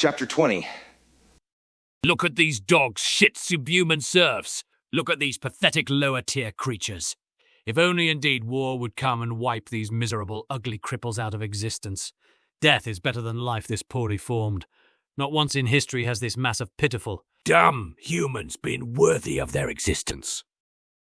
Chapter 20. Look at these dogs, shit subhuman serfs. Look at these pathetic lower-tier creatures. If only indeed war would come and wipe these miserable, ugly cripples out of existence. Death is better than life this poorly formed. Not once in history has this mass of pitiful, dumb humans been worthy of their existence.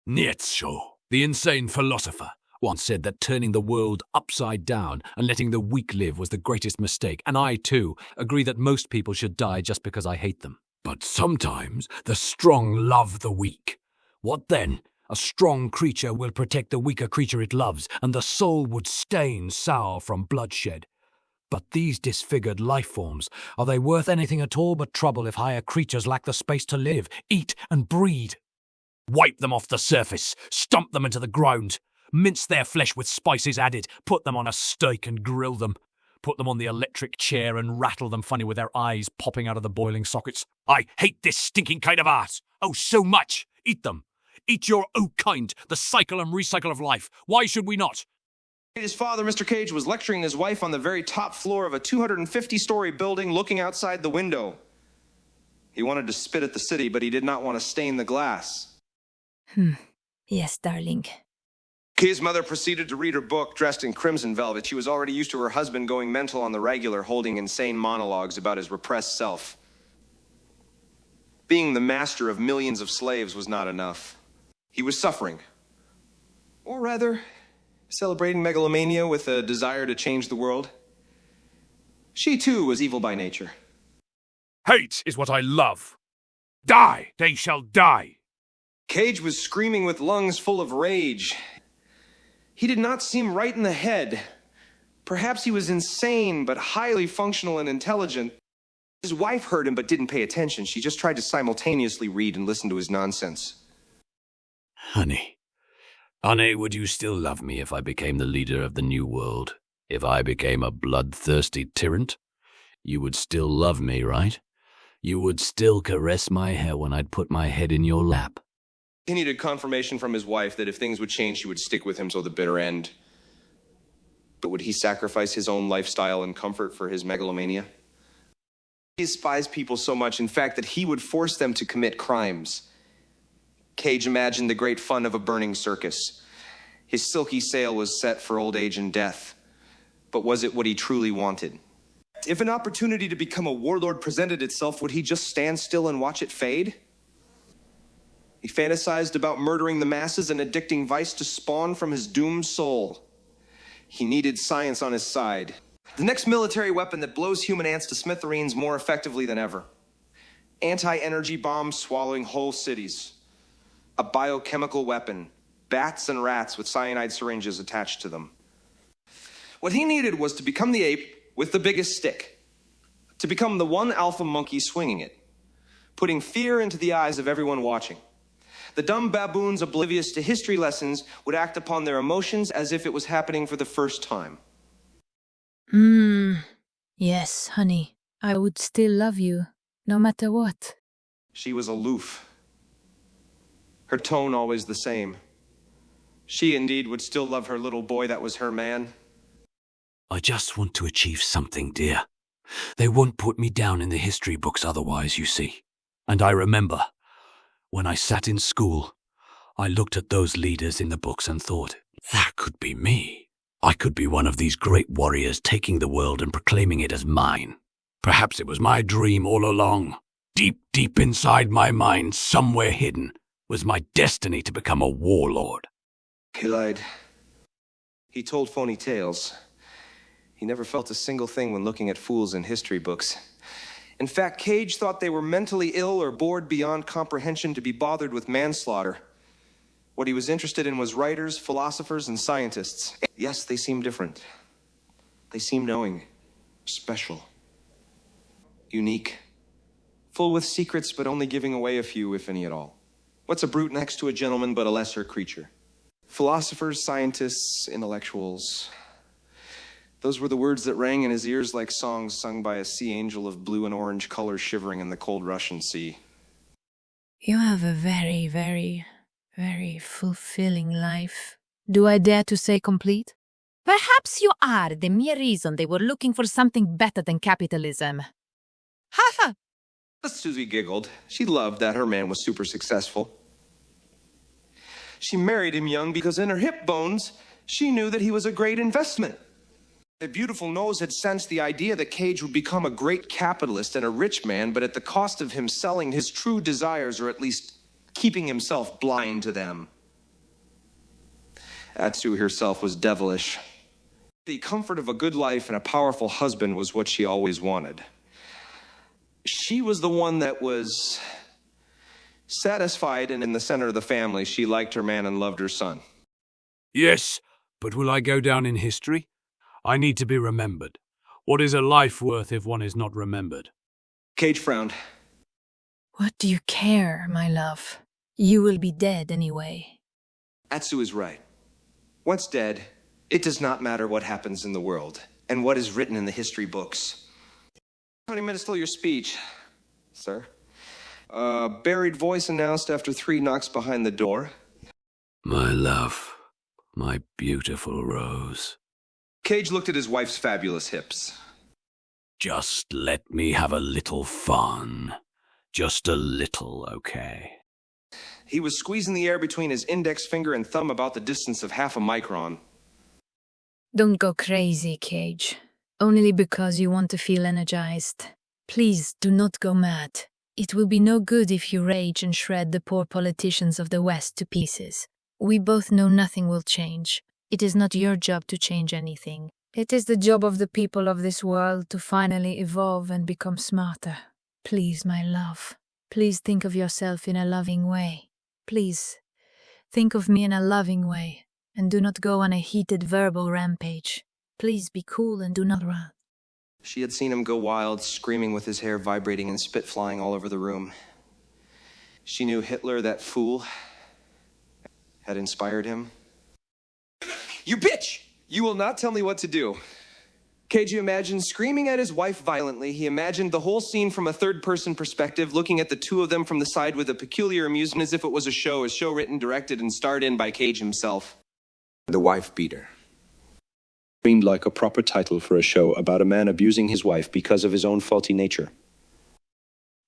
Nietzsche, the insane philosopher, once said that turning the world upside down and letting the weak live was the greatest mistake, and I, too, agree that most people should die just because I hate them. But sometimes the strong love the weak. What then? A strong creature will protect the weaker creature it loves, and the soul would stain sour from bloodshed. But these disfigured life forms, are they worth anything at all but trouble if higher creatures lack the space to live, eat, and breed? Wipe them off the surface, stomp them into the ground, mince their flesh with spices added, put them on a steak and grill them. Put them on the electric chair and rattle them funny with their eyes popping out of the boiling sockets. I hate this stinking kind of art. Oh, so much. Eat them. Eat your own kind, the cycle and recycle of life. Why should we not? His father, Mr. Cage, was lecturing his wife on the very top floor of a 250-story building looking outside the window. He wanted to spit at the city, but he did not want to stain the glass. Yes, darling. Kay's mother proceeded to read her book, dressed in crimson velvet. She was already used to her husband going mental on the regular, holding insane monologues about his repressed self. Being the master of millions of slaves was not enough. He was suffering. Or rather, celebrating megalomania with a desire to change the world. She, too, was evil by nature. Hate is what I love. Die, they shall die. Cage was screaming with lungs full of rage. He did not seem right in the head. Perhaps he was insane, but highly functional and intelligent. His wife heard him but didn't pay attention. She just tried to simultaneously read and listen to his nonsense. Honey, would you still love me if I became the leader of the new world? If I became a bloodthirsty tyrant? You would still love me, right? You would still caress my hair when I'd put my head in your lap. He needed confirmation from his wife that if things would change, she would stick with him till the bitter end. But would he sacrifice his own lifestyle and comfort for his megalomania? He despised people so much, in fact, that he would force them to commit crimes. Cage imagined the great fun of a burning circus. His silky sail was set for old age and death. But was it what he truly wanted? If an opportunity to become a warlord presented itself, would he just stand still and watch it fade? He fantasized about murdering the masses and addicting vice to spawn from his doomed soul. He needed science on his side. The next military weapon that blows human ants to smithereens more effectively than ever. Anti-energy bombs swallowing whole cities. A biochemical weapon. Bats and rats with cyanide syringes attached to them. What he needed was to become the ape with the biggest stick. To become the one alpha monkey swinging it. Putting fear into the eyes of everyone watching. The dumb baboons, oblivious to history lessons, would act upon their emotions as if it was happening for the first time. Yes, honey. I would still love you, no matter what. She was aloof. Her tone always the same. She indeed would still love her little boy that was her man. I just want to achieve something, dear. They won't put me down in the history books otherwise, you see. And I remember, when I sat in school, I looked at those leaders in the books and thought, that could be me. I could be one of these great warriors taking the world and proclaiming it as mine. Perhaps it was my dream all along. Deep, deep inside my mind, somewhere hidden, was my destiny to become a warlord. He lied. He told phony tales. He never felt a single thing when looking at fools in history books. In fact, Cage thought they were mentally ill or bored beyond comprehension to be bothered with manslaughter. What he was interested in was writers, philosophers, and scientists. Yes, they seemed different. They seemed knowing, special, unique, full with secrets, but only giving away a few, if any at all. What's a brute next to a gentleman but a lesser creature? Philosophers, scientists, intellectuals. Those were the words that rang in his ears like songs sung by a sea angel of blue and orange color shivering in the cold Russian sea. You have a very, very, very fulfilling life. Do I dare to say complete? Perhaps you are the mere reason they were looking for something better than capitalism. Haha! Susie giggled. She loved that her man was super successful. She married him young because in her hip bones, she knew that he was a great investment. The beautiful nose had sensed the idea that Cage would become a great capitalist and a rich man, but at the cost of him selling his true desires, or at least keeping himself blind to them. Atsu herself was devilish. The comfort of a good life and a powerful husband was what she always wanted. She was the one that was satisfied and in the center of the family. She liked her man and loved her son. Yes, but will I go down in history? I need to be remembered. What is a life worth if one is not remembered? Cage frowned. What do you care, my love? You will be dead anyway. Atsu is right. Once dead, it does not matter what happens in the world and what is written in the history books. 20 minutes till your speech, sir. A buried voice announced after 3 knocks behind the door. My love, my beautiful Rose. Cage looked at his wife's fabulous hips. Just let me have a little fun. Just a little, okay? He was squeezing the air between his index finger and thumb about the distance of half a micron. Don't go crazy, Cage. Only because you want to feel energized. Please do not go mad. It will be no good if you rage and shred the poor politicians of the West to pieces. We both know nothing will change. It is not your job to change anything. It is the job of the people of this world to finally evolve and become smarter. Please, my love. Please think of yourself in a loving way. Please, think of me in a loving way, and do not go on a heated verbal rampage. Please be cool and do not run. She had seen him go wild, screaming with his hair vibrating and spit flying all over the room. She knew Hitler, that fool, had inspired him. You bitch! You will not tell me what to do. Cage imagined screaming at his wife violently. He imagined the whole scene from a third-person perspective, looking at the two of them from the side with a peculiar amusement as if it was a show written, directed, and starred in by Cage himself. The Wife Beater. Seemed like a proper title for a show about a man abusing his wife because of his own faulty nature.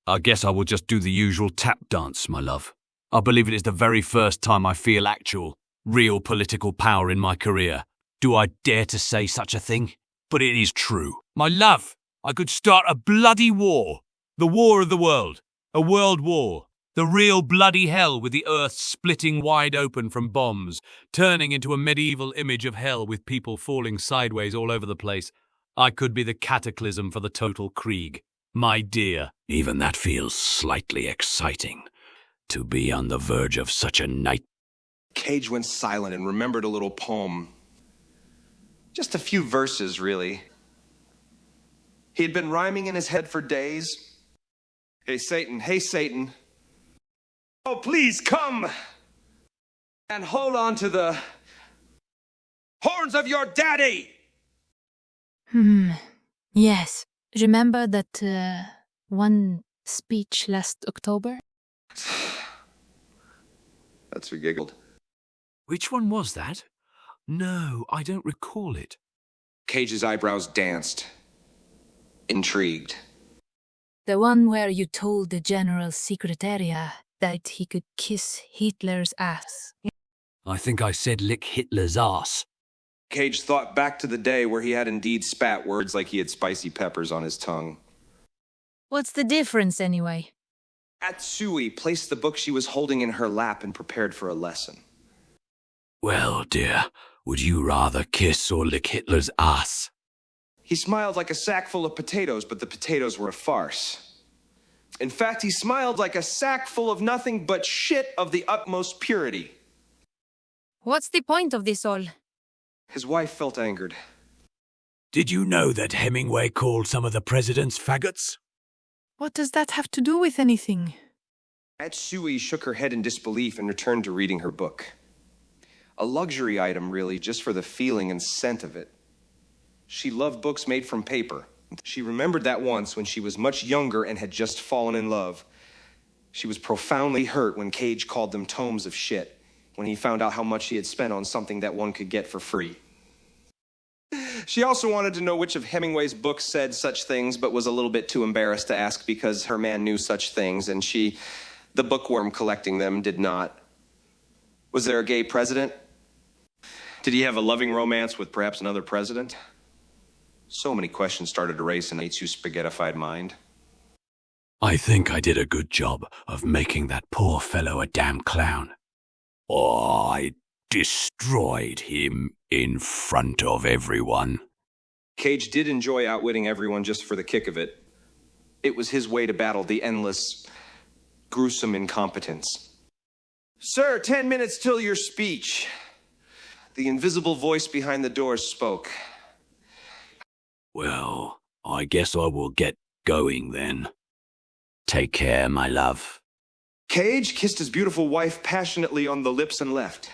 I guess I will just do the usual tap dance, my love. I believe it is the very first time I feel actual, real political power in my career. Do I dare to say such a thing? But it is true. My love, I could start a bloody war. The war of the world. A world war. The real bloody hell with the earth splitting wide open from bombs, turning into a medieval image of hell with people falling sideways all over the place. I could be the cataclysm for the total Krieg. My dear, even that feels slightly exciting. To be on the verge of such a night. Cage went silent and remembered a little poem. Just a few verses, really. He had been rhyming in his head for days. Hey, Satan, oh, please come and hold on to the horns of your daddy! Yes. Remember that one speech last October? That's who giggled. Which one was that? No, I don't recall it. Cage's eyebrows danced. Intrigued. The one where you told the General Secretariat that he could kiss Hitler's ass. I think I said lick Hitler's ass. Cage thought back to the day where he had indeed spat words like he had spicy peppers on his tongue. What's the difference anyway? Atsui placed the book she was holding in her lap and prepared for a lesson. Well, dear, would you rather kiss or lick Hitler's ass? He smiled like a sack full of potatoes, but the potatoes were a farce. In fact, he smiled like a sack full of nothing but shit of the utmost purity. What's the point of this all? His wife felt angered. Did you know that Hemingway called some of the presidents faggots? What does that have to do with anything? Atsui shook her head in disbelief and returned to reading her book. A luxury item, really, just for the feeling and scent of it. She loved books made from paper. She remembered that once when she was much younger and had just fallen in love. She was profoundly hurt when Cage called them tomes of shit, when he found out how much he had spent on something that one could get for free. She also wanted to know which of Hemingway's books said such things, but was a little bit too embarrassed to ask because her man knew such things, and she, the bookworm collecting them, did not. Was there a gay president? Did he have a loving romance with perhaps another president? So many questions started to race in Nate's spaghettified mind. I think I did a good job of making that poor fellow a damn clown. I destroyed him in front of everyone. Cage did enjoy outwitting everyone just for the kick of it. It was his way to battle the endless, gruesome incompetence. Sir, 10 minutes till your speech. The invisible voice behind the doors spoke. Well, I guess I will get going then. Take care, my love. Cage kissed his beautiful wife passionately on the lips and left.